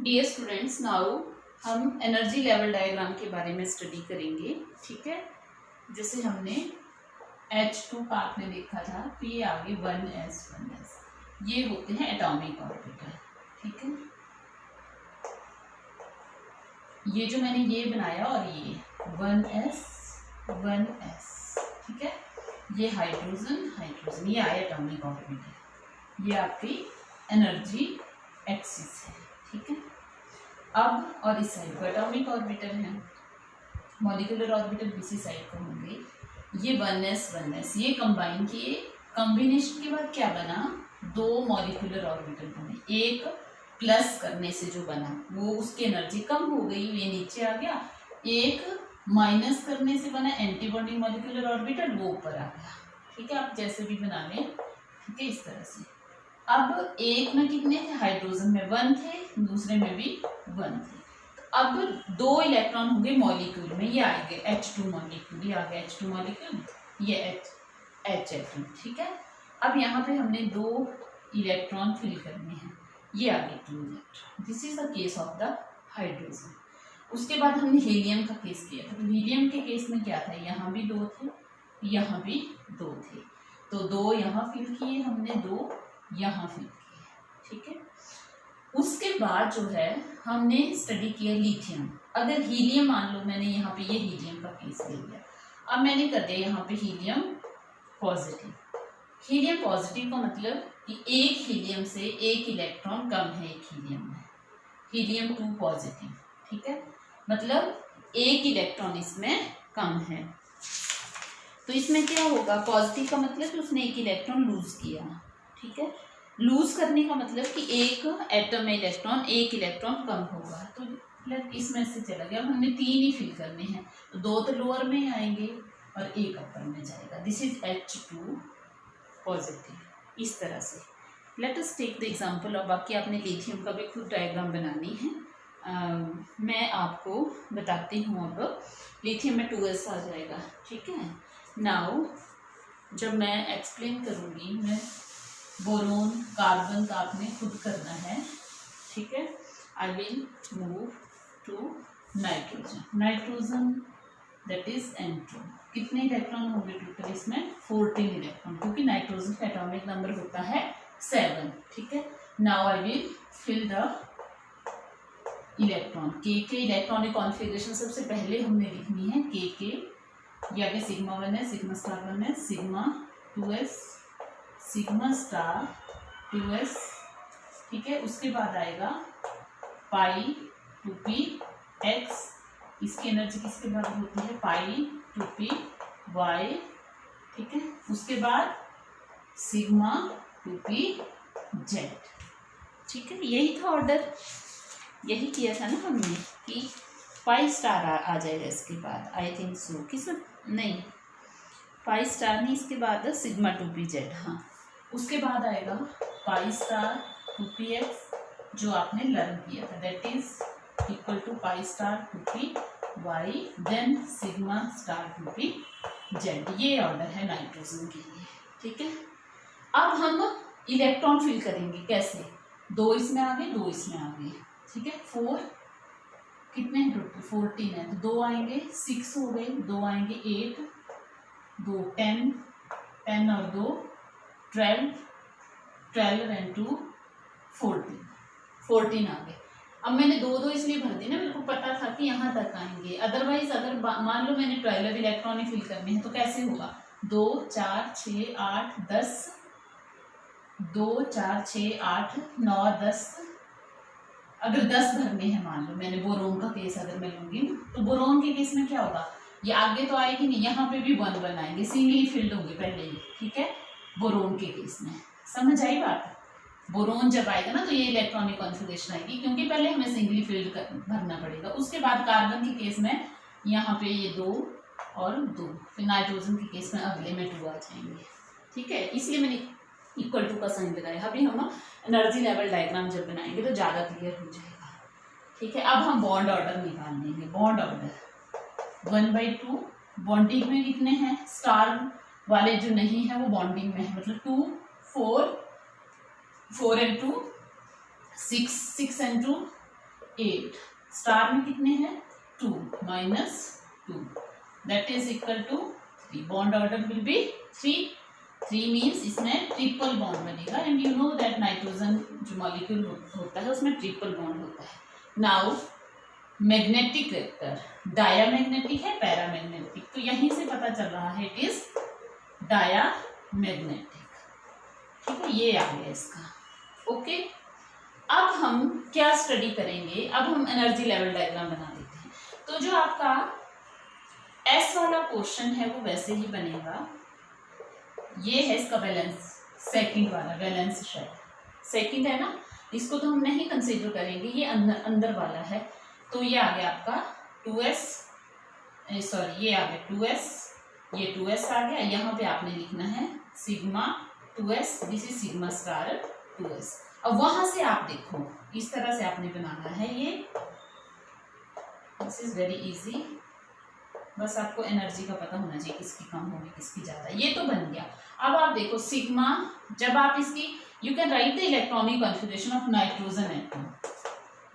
Dear students, now हम energy level diagram के बारे में स्टडी करेंगे। ठीक है, जैसे हमने H2 पार्ट में देखा था, तो ये आगे 1s ये होते हैं एटॉमिक ऑर्बिटल। ठीक है, ये जो मैंने ये बनाया और ये 1s ठीक है, ये हाइड्रोजन ये आया एटॉमिक ऑर्बिटल, ये आपकी एनर्जी एक्सिस है। ठीक है, अब और इस साइड को एटॉमिक ऑर्बिटल है, मॉलिक्यूलर ऑर्बिटल बीसी साइड को होंगे। ये 1s ये कंबाइन किए, कॉम्बिनेशन के बाद क्या बना, दो मॉलिक्यूलर ऑर्बिटल बने। एक प्लस करने से जो बना वो उसकी एनर्जी कम हो गई, ये नीचे आ गया। एक माइनस करने से बना एंटी बॉन्डिंग मॉलिक्यूलर ऑर्बिटल, वो ऊपर आ गया। ठीक है, आप जैसे भी बना लें। ठीक है, इस तरह से। अब एक में कितने थे, हाइड्रोजन में 1 थे, दूसरे में भी 1 थे। अब दो इलेक्ट्रॉन होंगे मॉलिक्यूल में, ये आएंगे H2 मॉलिक्यूल, ये आ गया H2 मॉलिक्यूल, ये H एटम। ठीक है, अब यहाँ पे हमने दो इलेक्ट्रॉन फिल करने हैं, ये आ गए 2 electron. This is the case of the hydrogen. उसके बाद हमने हीलियम का केस किया था, तो हीलियम के केस में क्या था, यहाँ भी 2 थे, यहाँ भी 2 थे, तो 2 यहाँ फिल किए हमने, 2 यहाँ फिल किए। ठीक है, उसके बाद जो है हमने स्टडी किया लिथियम। अगर हीलियम मान लो मैंने यहाँ पे ये हीलियम का केस ले लिया, अब मैंने कर दिया यहाँ पे हीलियम पॉजिटिव। हीलियम पॉजिटिव का मतलब कि एक हीलियम से एक इलेक्ट्रॉन कम है एक हीलियम में, हीलियम 2 पॉजिटिव। ठीक है, मतलब एक इलेक्ट्रॉन इसमें कम है, तो इसमें क्या होगा, पॉजिटिव का मतलब कि उसने एक इलेक्ट्रॉन लूज किया। ठीक है, लूज करने का मतलब कि एक एटम में इलेक्ट्रॉन एक इलेक्ट्रॉन कम होगा, तो इसमें से चला गया। हमने 3 ही फिल करने हैं, तो 2 तो लोअर में ही आएंगे और एक अपर में जाएगा। दिस इज H2 पॉजिटिव, इस तरह से। Let us take the example. और बाकी आपने लिथियम का भी खुद डायग्राम बनानी है। मैं आपको बताती हूँ। अब लिथियम में 2s आ जाएगा। ठीक है, नाउ जब मैं एक्सप्लेन करूँगी, मैं बोरोन कार्बन का आपने खुद करना है। ठीक है, I will move to nitrogen that is N2। कितने इलेक्ट्रॉन होंगे टोटल इसमें, 14 इलेक्ट्रॉन, क्योंकि नाइट्रोजन का एटॉमिक नंबर होता है 7। ठीक है, now I will fill the electron. के इलेक्ट्रॉनिक कॉन्फ़िगरेशन सबसे पहले हमने लिखनी है के, ये आगे sigma 1s, sigma star 1s, sigma 2s, sigma star 2s। ठीक है, उसके बाद आएगा पाई 2p x, इसकी एनर्जी किसके बराबर होती है, पाई 2p y। ठीक है, उसके बाद सिग्मा 2p z। ठीक है, यही था ऑर्डर, यही किया था ना हमने कि पाई स्टार आ जाएगा इसके बाद, आई थिंक सो। किस नहीं, पाई स्टार नहीं, इसके बाद सिग्मा 2p z। हाँ, उसके बाद आएगा पाई स्टार 2px, जो आपने लर्न किया था, that is equal to pi star 2p y, then sigma star 2p z। ये ऑर्डर है नाइट्रोजन के लिए। ठीक है, अब हम इलेक्ट्रॉन फिल करेंगे कैसे, 2 इसमें आ गए, 2 इसमें आ गए। ठीक है, 4 कितने हैं टोटल, 14 है, तो 2 आएंगे, 6 हो गए, 2 आएंगे 8, 2 10 और 2 12 एंड 2 14 आ गए। अब मैंने 2 इसलिए भर दी ना, मेरे को पता था कि यहाँ तक आएंगे। अदरवाइज अगर मान लो मैंने 12 इलेक्ट्रॉन ही फिल करने हैं, तो कैसे होगा, 2 4 6 8 10, 2 4 6 8 9 10। अगर 10 भरने हैं, मान लो मैंने बोरोन का केस अगर मैं लूँगी, तो बोरोन के केस में क्या होगा, ये आगे तो आएगी नहीं, यहाँ पे भी 1 आएंगे, सिंगली फिल्ड होंगे पहले ही। ठीक है, बोरोन के केस में समझ आई बात। बोरोन जब आएगा ना, तो ये इलेक्ट्रॉनिक कॉन्फ़िगरेशन आएगी, क्योंकि पहले हमें सिंगली फिल्ड भरना पड़ेगा। उसके बाद कार्बन के केस में यहाँ पे ये 2 और 2, फिर नाइट्रोजन के केस में अगले में 2 आ जाएंगे। ठीक है, इसलिए मैंने इक्वल टू का साइन लगाया। अभी हम एनर्जी लेवल डायग्राम जब बनाएंगे तो ज़्यादा क्लियर हो जाएगा। ठीक है, अब हम बॉन्ड ऑर्डर निकाल लेंगे। बॉन्ड ऑर्डर 1/2, बॉन्डिंग में कितने हैं, स्टार वाले जो नहीं है वो बॉन्डिंग में है, मतलब 2 4 4 and 2 6 6 and 2 8, स्टार में कितने हैं 2 minus 2 that is equal to 3. Bond order will be 3 means इसमें ट्रिपल बॉन्ड बनेगा and you know that nitrogen जो मॉलिक्यूल होता है उसमें ट्रिपल बॉन्ड होता है. नाउ मैग्नेटिक वेक्टर डायामैग्नेटिक है पैरामैग्नेटिक, तो यहीं से पता चल रहा है इट इज डायामैग्नेटिक. ठीक है, ये आ गया इसका. ओके, अब हम क्या स्टडी करेंगे, अब हम एनर्जी लेवल डायग्राम बना देते हैं. तो जो आपका एस वाला क्वेश्चन है वो वैसे ही बनेगा. ये है इसका बैलेंस, सेकंड वाला बैलेंस शेल सेकंड है ना, इसको तो हम नहीं कंसीडर करेंगे, ये अंदर वाला है. तो ये आ गया आपका 2s, सॉरी ये आ गया 2s, ये 2s आ गया. यहाँ पे आपने लिखना है sigma 2s, this is sigma star 2s. अब वहां से आप देखो इस तरह से आपने बनाना है ये. दिस इज वेरी इजी, बस आपको एनर्जी का पता होना चाहिए किसकी कम होगी किसकी ज़्यादा. ये तो बन गया. अब आप देखो सिग्मा, जब आप इसकी you can write the electronic configuration of nitrogen atom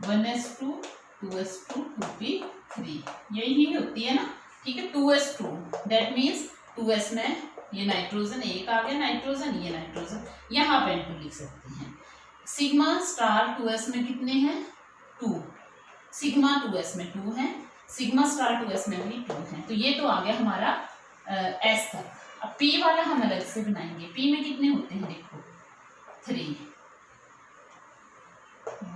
1s2 2s2 2p3, यही होती है ना. ठीक है, 2s2 दैट मीन्स 2s में ये नाइट्रोजन एक आ गया, नाइट्रोजन ये नाइट्रोजन, यहाँ पे N2 लिख सकते हैं. सिग्मा स्टार 2s में कितने हैं 2, सिग्मा 2s में 2 है, सिग्मा स्टार 2s में भी 2 है. तो ये तो आ गया हमारा S तक. अब P वाला हम अलग से बनाएंगे. P में कितने होते हैं देखो 3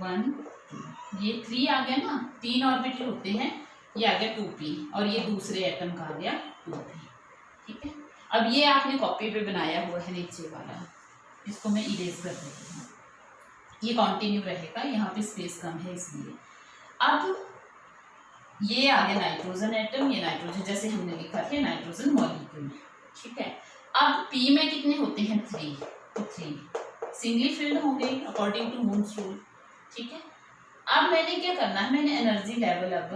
1 2, ये 3 आ गया ना, 3 ऑर्बिटल होते हैं. ये आ गया 2p और ये दूसरे एटम का आ गया 2p. ठीक है, अब ये आपने कॉपी पे बनाया हुआ है नीचे वाला, इसको मैं इरेज कर देती हूँ. ये कंटिन्यू रहेगा, यहाँ पे स्पेस कम है इसलिए. अब ये आ गया नाइट्रोजन एटम, ये नाइट्रोजन जैसे हमने लिखा था नाइट्रोजन मॉलिक्यूल. ठीक है, अब P में कितने होते हैं 3, तो 3 सिंगली फिल्ड होंगे अकॉर्डिंग टू मून्स रूल. ठीक है, अब मैंने क्या करना है, मैंने एनर्जी लेवल अब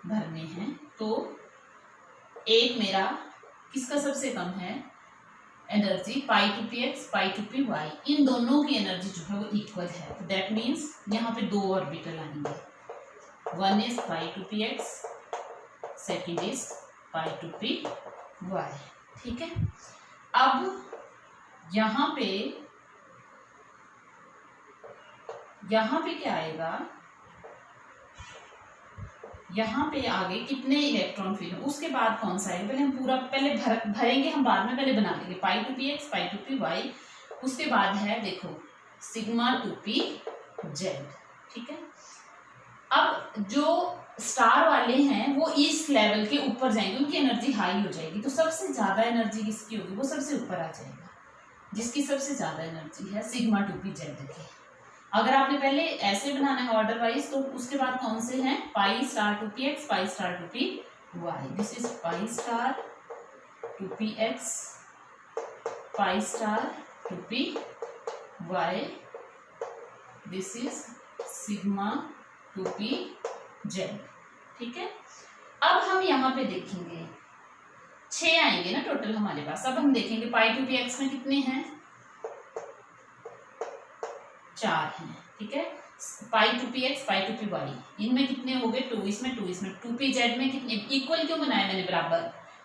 भरने हैं. तो एक मेरा किसका सबसे कम है energy, pi two p x pi two p y, इन दोनों की एनर्जी जो है वो इक्वल है. दैट मीन्स यहाँ पे 2 ऑर्बिटल आएंगे. One is pi two p x, second is pi two p y. ठीक है, अब यहाँ पे क्या आएगा, यहाँ पे आगे कितने इलेक्ट्रॉन फिल, उसके बाद कौन सा आएगा, पहले हम पूरा पहले भरेंगे हम, बाद में पहले बना लेंगे pi two p x pi two p y. उसके बाद है देखो सिग्मा 2p z. ठीक है, अब जो स्टार वाले हैं वो इस लेवल के ऊपर जाएंगे, उनकी एनर्जी हाई हो जाएगी. तो सबसे ज़्यादा एनर्जी किसकी होगी, वो सबसे ऊपर आ जाएगा, जिसकी सबसे ज़्यादा एनर्जी है सिग्मा 2p z की. अगर आपने पहले ऐसे बनाना है ऑर्डर वाइज, तो उसके बाद कौन से हैं पाई star 2p x pi star 2p y. This is pi star 2p x pi star 2p y. This is sigma 2p z. ठीक है, अब हम यहाँ पे देखेंगे 6 आएंगे ना टोटल हमारे पास. अब हम देखेंगे पाई 2p x में कितने हैं 4 हैं. ठीक है, पाई 2p x पाई 2p y, इनमें कितने हो गए 2, इसमें 2, इसमें 2p z में कितने. इक्वल क्यों बनाया मैंने बराबर,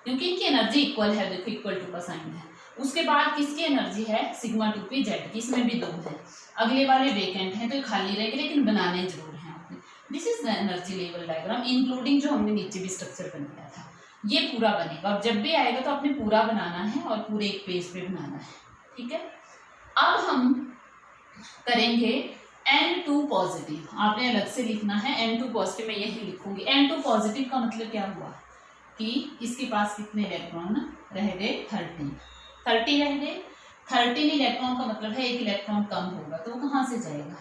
क्योंकि इनकी एनर्जी इक्वल है. देखो इक्वल टू का साइन है. उसके बाद किसकी एनर्जी है सिग्मा 2p z की, इसमें भी 2 है. अगले वाले वेकेंट हैं तो खाली रहेंगे, लेकिन बनाने जरूर हैं आपने. This is the energy level diagram including जो हमने नीचे भी स्ट्रक्चर बनाया था. ये पूरा बनेगा. अब जब भी आएगा तो आपने पूरा बनाना है और पूरे एक पेज पे बनाना है. ठीक है, अब हम करेंगे N2 पॉजिटिव. आपने अलग से लिखना है N2 पॉजिटिव, मैं यही लिखूंगी. N2 पॉजिटिव का मतलब क्या हुआ कि इसके पास कितने इलेक्ट्रॉन रह गए 30 रह गए. 13 इलेक्ट्रॉन का मतलब है एक इलेक्ट्रॉन कम होगा, तो वो कहाँ से जाएगा,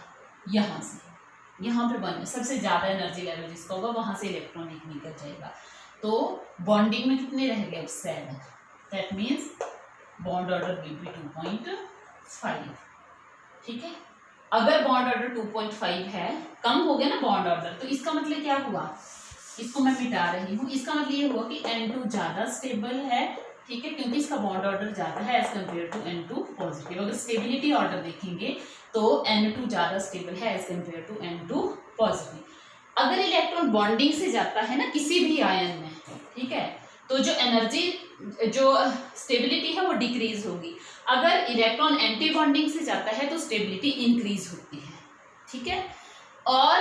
यहाँ से. यहाँ पे बन सबसे ज़्यादा एनर्जी लेवल जिसका होगा वहाँ से इलेक्ट्रॉन एक निकल जाएगा. तो बॉन्डिंग में कितने रह गए 7. That means bond order will B 2.5. ठीक है, अगर बॉन्ड ऑर्डर 2.5 है, कम हो गया ना बॉन्ड ऑर्डर, तो इसका मतलब क्या हुआ, इसको मैं मिटा रही हूँ. इसका मतलब ये हुआ कि N2 ज़्यादा स्टेबल है. ठीक है, क्योंकि इसका बॉन्ड ऑर्डर ज़्यादा है as compare to N2 positive. अगर स्टेबिलिटी ऑर्डर देखेंगे तो N2 ज़्यादा स्टेबल है as compare to N2 positive. अगर इलेक्ट्रॉन बॉन्डिंग से जाता है ना किसी भी आयन में, ठीक है, तो जो एनर्जी, जो स्टेबिलिटी है वो डिक्रीज होगी। अगर इलेक्ट्रॉन एंटी बॉन्डिंग से जाता है तो स्टेबिलिटी इंक्रीज होती है, ठीक है। और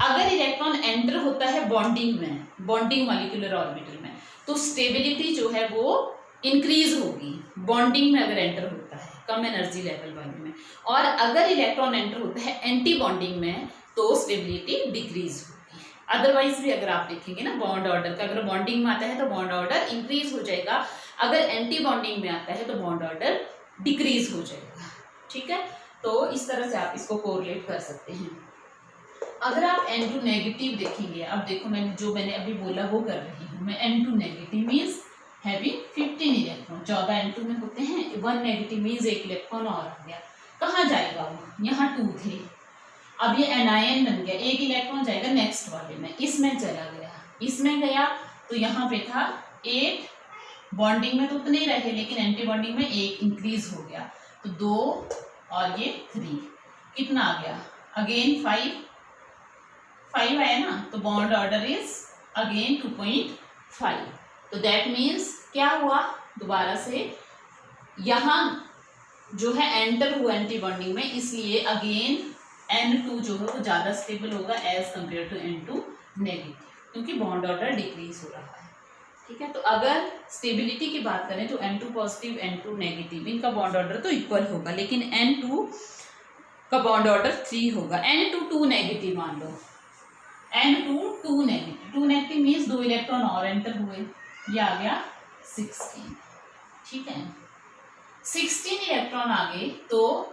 अगर इलेक्ट्रॉन एंटर होता है बॉन्डिंग में, बॉन्डिंग मॉलिक्यूलर ऑर्बिटल में, तो स्टेबिलिटी जो है वो इंक्रीज होगी बॉन्डिंग में अगर एंटर होता है कम एनर्जी लेवल वाले में। और अगर इलेक्ट्रॉन एंटर होता है एंटी बॉन्डिंग में तो स्टेबिलिटी डिक्रीज होगी। अदरवाइज भी अगर आप देखेंगे ना बॉन्ड ऑर्डर का, अगर बॉन्डिंग में आता है तो बॉन्ड ऑर्डर इंक्रीज हो जाएगा, अगर एंटी बॉन्डिंग में आता है तो बॉन्ड ऑर्डर डिक्रीज हो जाएगा, ठीक है। तो इस तरह से आप इसको कोरिलेट कर सकते हैं। अगर आप N2 नेगेटिव देखेंगे, अब देखो मैंने अभी बोला वो कर रही हूँ मैं। N2 negative means having 15 electron, 14 N2 में होते हैं। 1 नेगेटिव मीन्स एक इलेक्ट्रॉन और आ गया, कहाँ जाएगा वो, यहाँ 2 थे, अब ये एनायन बन गया, एक इलेक्ट्रॉन जाएगा नेक्स्ट वाले में, इसमें चला गया, इसमें गया तो यहाँ पे था 8, बॉन्डिंग में तो उतने ही रहे लेकिन एंटी बॉन्डिंग में 1 इंक्रीज हो गया, तो 2 और ये 3, कितना आ गया, अगेन 5 आया ना, तो बॉन्ड ऑर्डर इज अगेन 2.5। तो दैट मीन्स क्या हुआ, दोबारा से यहाँ जो है एंटर हुआ एंटी बॉन्डिंग में, इसलिए अगेन N2 जो है वो ज़्यादा स्टेबल होगा as compare to N2 negative, क्योंकि बॉन्ड ऑर्डर डिक्रीज हो रहा है, ठीक है। तो अगर स्टेबिलिटी की बात करें तो N2 पॉजिटिव N2 नेगेटिव इनका बॉन्ड ऑर्डर तो इक्वल होगा, लेकिन N2 का बॉन्ड ऑर्डर 3 होगा। N2 2 नेगेटिव मान लो, N2 2 negative, 2 negative means 2 electron और एंटर हुए, ये आ गया 16, ठीक है। 16 इलेक्ट्रॉन आ गए तो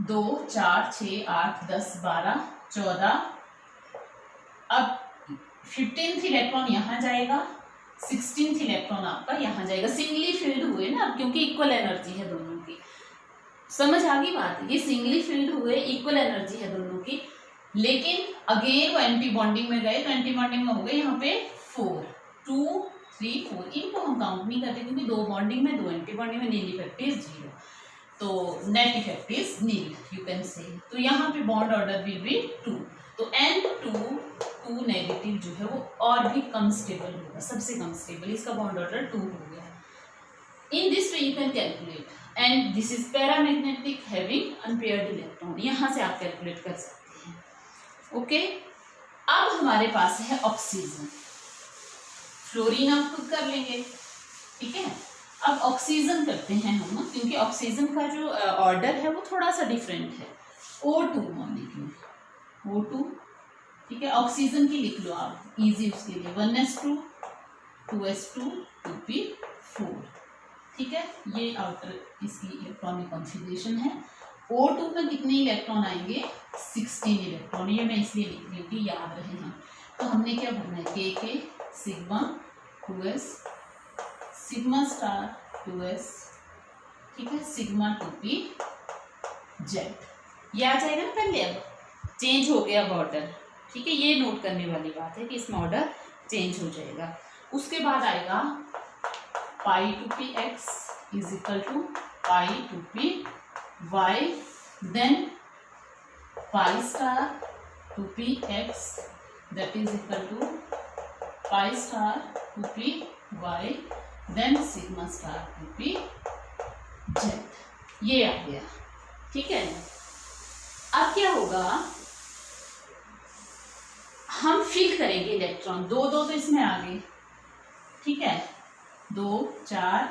2 4 6 8 10 12 14, अब 15th इलेक्ट्रॉन यहाँ जाएगा, 16th इलेक्ट्रॉन आपका यहाँ जाएगा, सिंगली फील्ड हुए ना, क्योंकि इक्वल एनर्जी है दोनों की, समझ आ गई बात, ये सिंगली फील्ड हुए, इक्वल एनर्जी है दोनों की, लेकिन अगेन वो एंटी बॉन्डिंग में गए तो एंटी बॉन्डिंग में हो गए यहाँ पे 4, 2 3 4, इनको हम काउंट नहीं करते क्योंकि 2 बॉन्डिंग में 2 एंटी बॉन्डिंग में, नील इफेक्ट इज 0, तो net effect is nil you can say. तो यहाँ पे बॉन्ड ऑर्डर विल बी 2, तो N2 2 नेगेटिव जो है वो और भी कम स्टेबल होगा, सबसे कम स्टेबल, इसका बॉन्ड ऑर्डर 2 हो गया। In this way you can calculate, and this is paramagnetic having unpaired electron, यहाँ से आप कैलकुलेट कर सकते हैं, ओके। अब हमारे पास है ऑक्सीजन, फ्लोरीन आप खुद कर लेंगे, ठीक है। अब ऑक्सीजन करते हैं हम, क्योंकि ऑक्सीजन का जो ऑर्डर है वो थोड़ा सा डिफरेंट है, O2 मॉलिक्यूल, O2, ठीक है। ऑक्सीजन की लिख लो आप, इजी उसके लिए, 1s2 2s2 2p4, ठीक है। ये आउटर इसकी इलेक्ट्रॉनिक कॉन्फ़िगरेशन है। O2 में कितने इलेक्ट्रॉन आएंगे, 16 इलेक्ट्रॉन, ये मैं इसलिए लिख रही हूँ कि याद रहे हम। तो हमने क्या भरना है, K sigma 2s, sigma star 2s, ठीक है, सिग्मा 2p जेड, ये आ जाएगा ना। पहले अब चेंज हो गया ऑर्डर, ठीक है, ये नोट करने वाली बात है कि इसमें ऑर्डर चेंज हो जाएगा। उसके बाद आएगा pi 2p x is equal to pi 2p y, then pi star 2p x that is equal to pi star 2p y, then sigma star 2p z, ये आ गया, ठीक है। अब क्या होगा, हम फिल करेंगे इलेक्ट्रॉन, 2 2 तो इसमें आ गए, ठीक है, 2 4,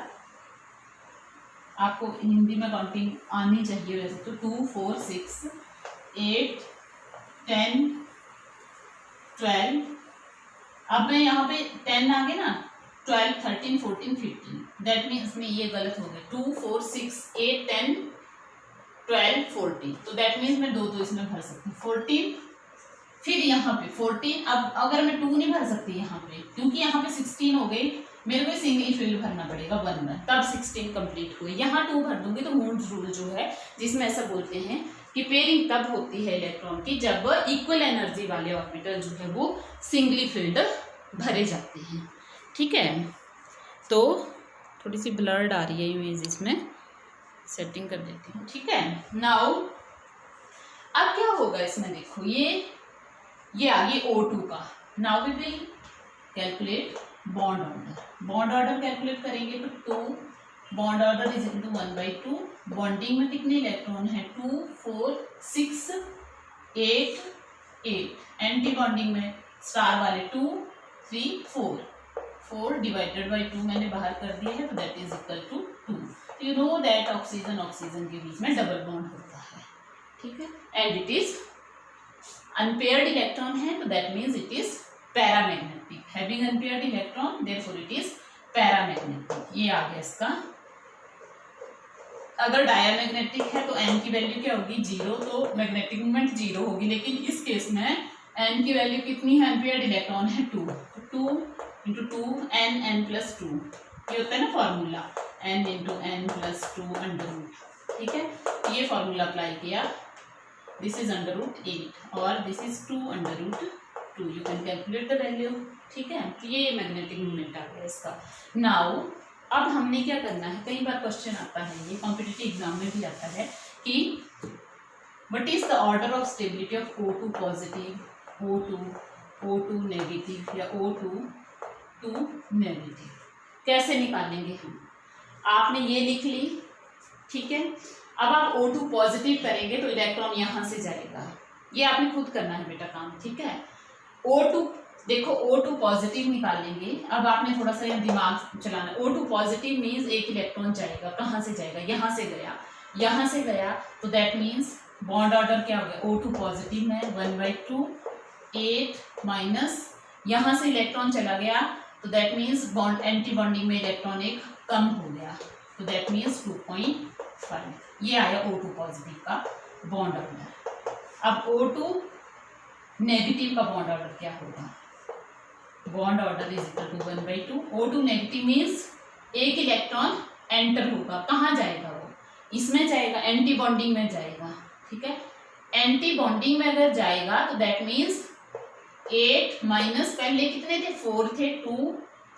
आपको हिंदी में काउंटिंग आनी चाहिए वैसे तो, 2 4 6 8 10 12, अब मैं यहाँ पे 10 आ गए ना, 12 13 14 15, दैट मीन्स में ये गलत हो गए, 2 4 6 8 10 12 14, तो दैट मीन्स मैं 2 2 इसमें भर सकती हूँ, 14, फिर यहाँ पे 14, अब अगर मैं 2 नहीं भर सकती यहाँ पे, क्योंकि यहाँ पे 16 हो गई, मेरे को सिंगल फील्ड भरना पड़ेगा 1 1, तब 16 कंप्लीट हुई, यहाँ 2 भर दूंगी तो मून्स रूल जो है, जिसमें ऐसा बोलते हैं कि पेयरिंग तब होती है इलेक्ट्रॉन की जब इक्वल एनर्जी वाले ऑर्बिटल जो है वो सिंगली फील्ड भरे जाते हैं, ठीक है। तो थोड़ी सी ब्लर्ड आ रही है इमेज, इसमें सेटिंग कर देती हूँ, ठीक है। नाउ अब क्या होगा इसमें, देखो ये आ गई O2 का। Now we will calculate bond order. Bond order calculate करेंगे तो 2 bond order is equal to 1/2। Bonding में कितने इलेक्ट्रॉन है? 2 4 6 8 8। एंटी बॉन्डिंग में स्टार वाले 2 3 4 4 डिवाइडेड बाई 2 मैंने बाहर कर दिया है, तो that is equal to 2। You know that oxygen oxygen के बीच में डबल बॉन्ड होता है, ठीक है, and it is unpaired electron है, तो that means it is paramagnetic. Having unpaired electron therefore it is paramagnetic. ये आ गया इसका। अगर डायमैग्नेटिक है तो n की वैल्यू क्या होगी? 0, तो मैग्नेटिक मोमेंट 0 होगी। लेकिन इस केस में n की वैल्यू कितनी है? अनपेयर्ड इलेक्ट्रॉन है 2, तो 2 इंटू 2 n प्लस 2, ये होता है ना formula, n into n plus 2 under root, ठीक है। ये फॉर्मूला अप्लाई किया, दिस इज अंडर रूट 8 और this is 2 under root 2। You can calculate the value, ठीक है। ये मैग्नेटिक मोमेंट आ गया इसका। नाउ अब हमने क्या करना है, कई बार क्वेश्चन आता है, ये कॉम्पिटिटिव एग्जाम में भी आता है कि what is the order of stability of O2 positive, O2 negative या O2 नेगेटिव, कैसे निकालेंगे हम? आपने ये लिख ली, ठीक है। अब आप O2 पॉजिटिव करेंगे तो इलेक्ट्रॉन यहाँ से जाएगा, ये आपने खुद करना है बेटा काम, ठीक है। O2 देखो, O2 पॉजिटिव निकालेंगे। अब आपने थोड़ा सा यहाँ दिमाग चलाना। O2 पॉजिटिव मीन्स एक इलेक्ट्रॉन जाएगा, कहाँ से जाएगा? यहाँ से गया, यहाँ से गया, तो दैट मीन्स बॉन्ड ऑर्डर क्या हो गया? O2 पॉजिटिव में 1/2 8 माइनस यहाँ से इलेक्ट्रॉन चला गया, तो that means bond anti bonding में इलेक्ट्रॉन एक कम हो गया, तो दैट मीन्स 2.5। ये आया O2 पॉजिटिव का बॉन्ड ऑर्डर। अब O2 नेगेटिव का बॉन्ड ऑर्डर क्या होगा? Bond order is equal to 1/2। O2 negative means एक इलेक्ट्रॉन एंटर होगा, कहाँ जाएगा वो? इसमें जाएगा, एंटी बॉन्डिंग में जाएगा, ठीक है। एंटी बॉन्डिंग में अगर जाएगा तो दैट मीन्स 8 माइनस पहले कितने थे? 4 थे, 2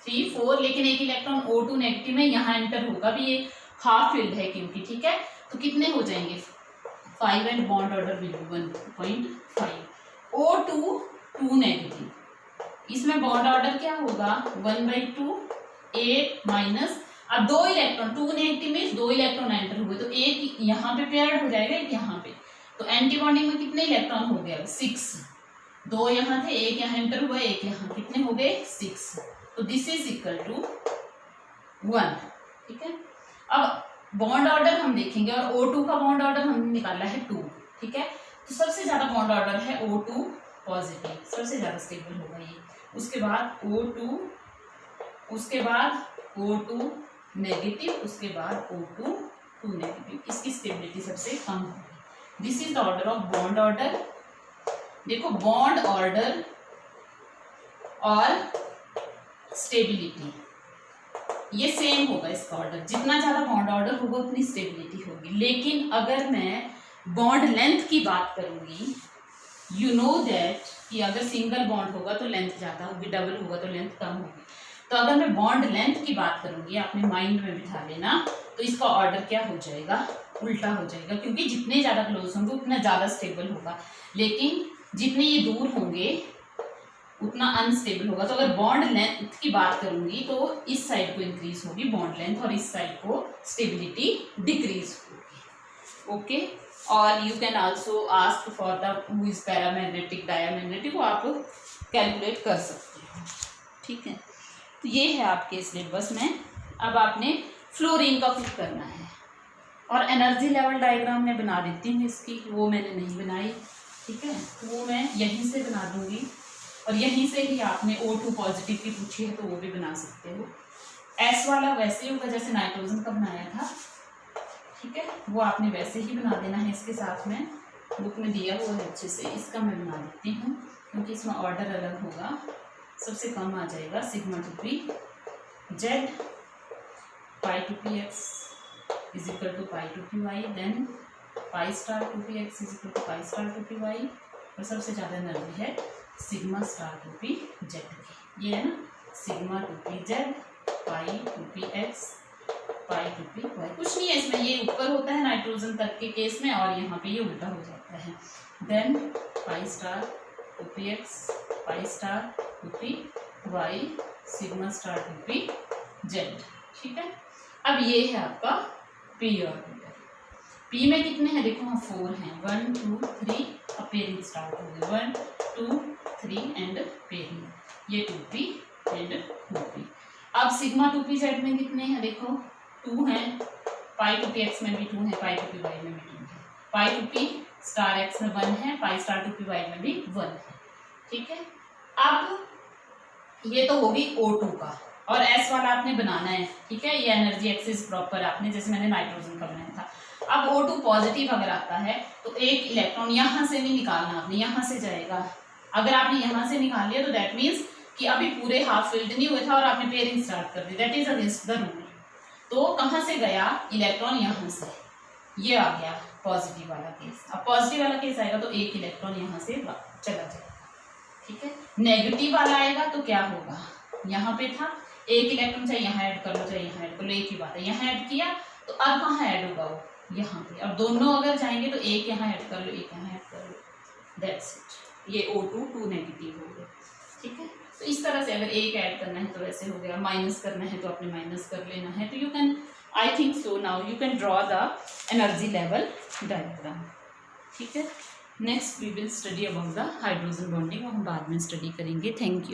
3 4, लेकिन एक इलेक्ट्रॉन O2 नेगेटिव में यहाँ एंटर होगा भी, ये हाफ फिल्ड है क्योंकि, ठीक है। तो कितने हो जाएंगे? 5 and bond order will B 1.5। O2 negative, इसमें बॉन्ड ऑर्डर क्या होगा? 1/2 8 माइनस, अब 2 electron, 2 negative means 2 electron enter हुए, तो एक यहाँ पे पेयर्ड हो जाएगा, एक यहाँ पे, तो एंटी बॉन्डिंग में कितने इलेक्ट्रॉन हो गया? 6। 2 यहाँ थे, एक यहाँ एंटर हुआ, एक यहाँ, कितने हो गए? 6। तो दिस इज इक्वल टू 1, ठीक है। अब बॉन्ड ऑर्डर हम देखेंगे, और O2 का बॉन्ड ऑर्डर हमने निकाला है 2, ठीक है। तो सबसे ज्यादा बॉन्ड ऑर्डर है O2 पॉजिटिव, सबसे ज्यादा स्टेबल होगा ये। उसके बाद O2, उसके बाद O2 नेगेटिव, उसके बाद O2 नेगेटिव, इसकी स्टेबिलिटी सबसे कम होगी। This is the order of bond order. देखो, बॉन्ड ऑर्डर और स्टेबिलिटी ये सेम होगा इसका ऑर्डर, जितना ज्यादा बॉन्ड ऑर्डर होगा उतनी स्टेबिलिटी होगी। लेकिन अगर मैं बॉन्ड लेंथ की बात करूंगी, यू नो दैट कि अगर सिंगल बॉन्ड होगा तो लेंथ ज़्यादा होगी, डबल होगा तो लेंथ कम होगी। तो अगर मैं बॉन्ड लेंथ की बात करूंगी, आपने माइंड में बिठा लेना, तो इसका ऑर्डर क्या हो जाएगा? उल्टा हो जाएगा, क्योंकि जितने ज़्यादा क्लोज होंगे उतना ज़्यादा स्टेबल होगा, लेकिन जितने ये दूर होंगे उतना अनस्टेबल होगा। तो अगर बॉन्ड लेंथ की बात करूंगी तो इस साइड को इंक्रीज होगी बॉन्ड लेंथ, और इस साइड को स्टेबिलिटी डिक्रीज होगी, ओके। और you can also ask for the who is paramagnetic, diamagnetic, वो आप कैलकुलेट कर सकते हो, ठीक है। तो ये है आपके सिलेबस में। अब आपने फ्लोरीन का फिट करना है, और एनर्जी लेवल डायग्राम मैं बना देती हूँ इसकी, वो मैंने नहीं बनाई, ठीक है। तो वो मैं यहीं से बना दूंगी, और यहीं से ही आपने O2 पॉजिटिव की पूछी है तो वो भी बना सकते हो। S वाला वैसे होगा जैसे नाइट्रोजन का बनाया था, ठीक है, वो आपने वैसे ही बना देना है। इसके साथ में बुक में दिया हुआ है अच्छे से, इसका मैं बना देती हूँ क्योंकि इसमें ऑर्डर अलग होगा। सबसे कम आ जाएगा sigma 2p z pi 2px is equal to pi 2py, then pi star 2px is equal to pi star 2py, और सबसे ज़्यादा एनर्जी है सिग्मा स्टार 2pz की, ये है ना, सिग्मा 2pz पाई 2px पाई 2py। कुछ नहीं है इसमें, ये ऊपर होता है नाइट्रोजन तक के केस में, और यहाँ पे ये उल्टा हो जाता है, then pi star two p x, pi star two p y, sigma star two p z. ठीक है, अब ये है आपका पी ऑर्बिटल। पी में कितने हैं देखो, हम 4 हैं, 1 2 3, अब पेयरिंग स्टार्ट हो गई, 1 2 3 एंड पेयरिंग, ये 2p एंड 2p। अब सिग्मा 2p जेड में कितने हैं देखो, 2 हैं, पाई 2p एक्स में भी 2 है, पाई 2p वाई में भी 2 है, पाई 2p स्टार एक्स में 1 है, पाई स्टार 2p वाई में भी 1 है। ठीक है, अब ये तो होगी O2 का, और S वाला आपने बनाना है। ठीक है, ये एनर्जी एक्सिस प्रॉपर आपने, जैसे मैंने नाइट्रोजन का बनाया था। अब O2 पॉजिटिव अगर आता है तो एक इलेक्ट्रॉन यहाँ से नहीं निकालना आपने, यहाँ से जाएगा। अगर आपने यहाँ से निकाल लिया तो दैट मीन्स कि अभी पूरे हाफ फिल्ड नहीं हुए था और आपने पेयरिंग स्टार्ट कर दी, that is against the rule. तो कहाँ से गया इलेक्ट्रॉन, यहाँ से, ये आ गया पॉजिटिव वाला केस। अब पॉजिटिव वाला केस आएगा तो एक इलेक्ट्रॉन यहाँ से चला जाएगा। ठीक है, नेगेटिव वाला आएगा तो क्या होगा, यहाँ पे था एक इलेक्ट्रॉन, चाहे यहाँ ऐड कर लो चाहे यहाँ ऐड कर लो, एक ही बात है। यहाँ ऐड किया तो अब कहाँ ऐड होगा वो, यहाँ पे। अब दोनों अगर जाएंगे तो एक यहाँ ऐड कर लो, एक यहाँ ऐड कर लो, दैट्स इट। ये O2 2 नेगेटिव हो गया। ठीक है, तो इस तरह से अगर एक ऐड करना है तो वैसे हो गया, माइनस करना है तो आपने माइनस कर लेना है। तो you can, I think so now you can draw the energy level diagram. ठीक है, next we will study about the hydrogen bonding, हम बाद में स्टडी करेंगे। Thank you.